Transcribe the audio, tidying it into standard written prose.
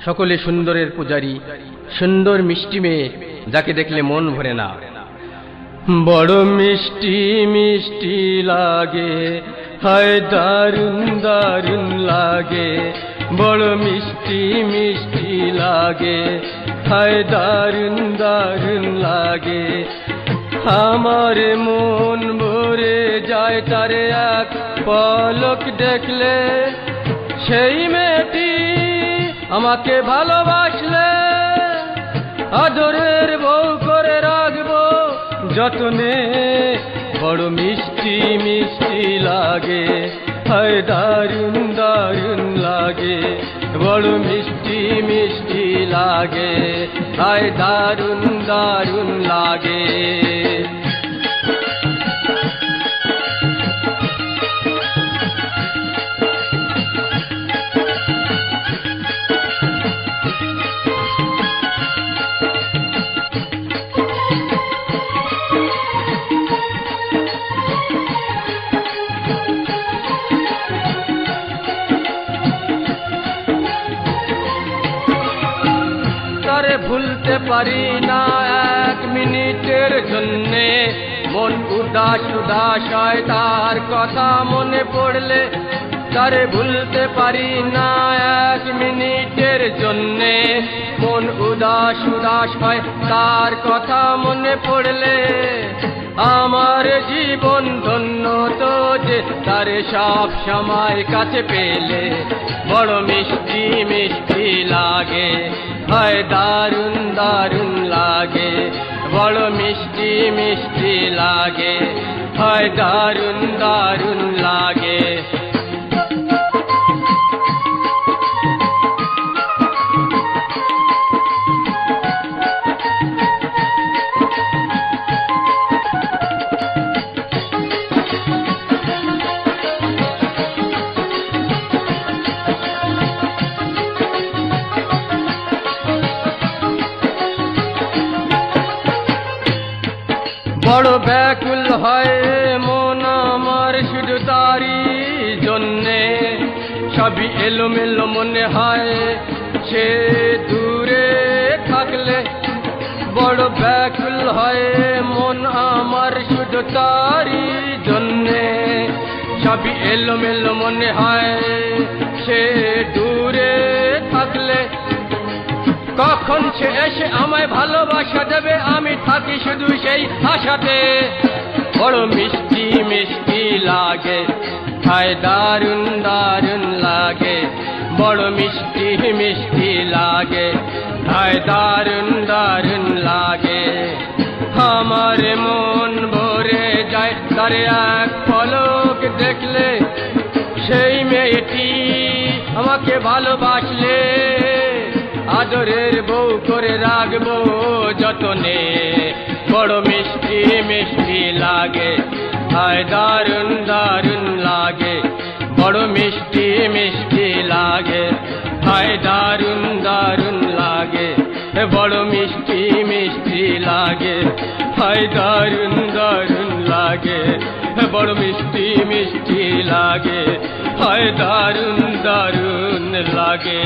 সকলে সুন্দরের পূজারী, সুন্দর মিষ্টি মেয়ে, যাকে দেখলে মন ভরে না। বড় মিষ্টি মিষ্টি লাগে, হায় দারুণ দারুণ লাগে। বড় মিষ্টি মিষ্টি লাগে, হায় দারুণ দারুণ লাগে। আমার মন ভরে যায় তারে এক পলক দেখলে। সেই মেয়েটি আমাকে ভালোবাসলে, আদরের বউ করে রাখবো যতনে। বড় মিষ্টি মিষ্টি লাগে, হায় দারুণ দারুণ লাগে। বড় মিষ্টি মিষ্টি লাগে, হায় দারুণ দারুণ লাগে। তারে ভুলতে পারি না এক মিনিটের জন্যে। মন উদাস উদাস হয় তার কথা মনে পড়লে। তারে ভুলতে পারি না এক মিনিটের জন্যে। মন উদাস উদাস হয় তার কথা মনে পড়লে। আমার জীবন ধন্য তো যে তারে সব সময় কাছে পেলে। বড় মিষ্টি মিষ্টি লাগে, হায় দারুণ দারুণ লাগে। বড় মিষ্টি মিষ্টি লাগে, হায় দারুণ দারুণ লাগে। বড় ব্যাকুল হয় মন আমার শুধু তারি জন্যে। সবই এলোমেলো মনে হয় সে দূরে থাকলে। বড় ব্যাকুল হয় মন আমার শুধু তারি জন্যে। সবই এলোমেলো মনে হয় সে দূরে থাকলে। কখন সে এসে আমায় ভালোবাসা দেবে, আমি থাকি শুধু সেই আশাতে। বড় মিষ্টি মিষ্টি লাগে, হায় দারুণ দারুণ লাগে। বড় মিষ্টি মিষ্টি লাগে, হায় দারুণ দারুণ লাগে। আমার মন ভরে যায় তারে এক পলক দেখলে। সেই মেয়েটি আমাকে ভালোবাসলে, আদরের বউ করে রাখবো যতনে। বড় মিষ্টি মিষ্টি লাগে, হায় দারুণ দারুণ লাগে। বড় মিষ্টি মিষ্টি লাগে, হায় দারুণ দারুণ লাগে। বড় মিষ্টি মিষ্টি লাগে, হায় দারুণ দারুণ লাগে। বড় মিষ্টি মিষ্টি লাগে, হায় দারুণ দারুণ লাগে।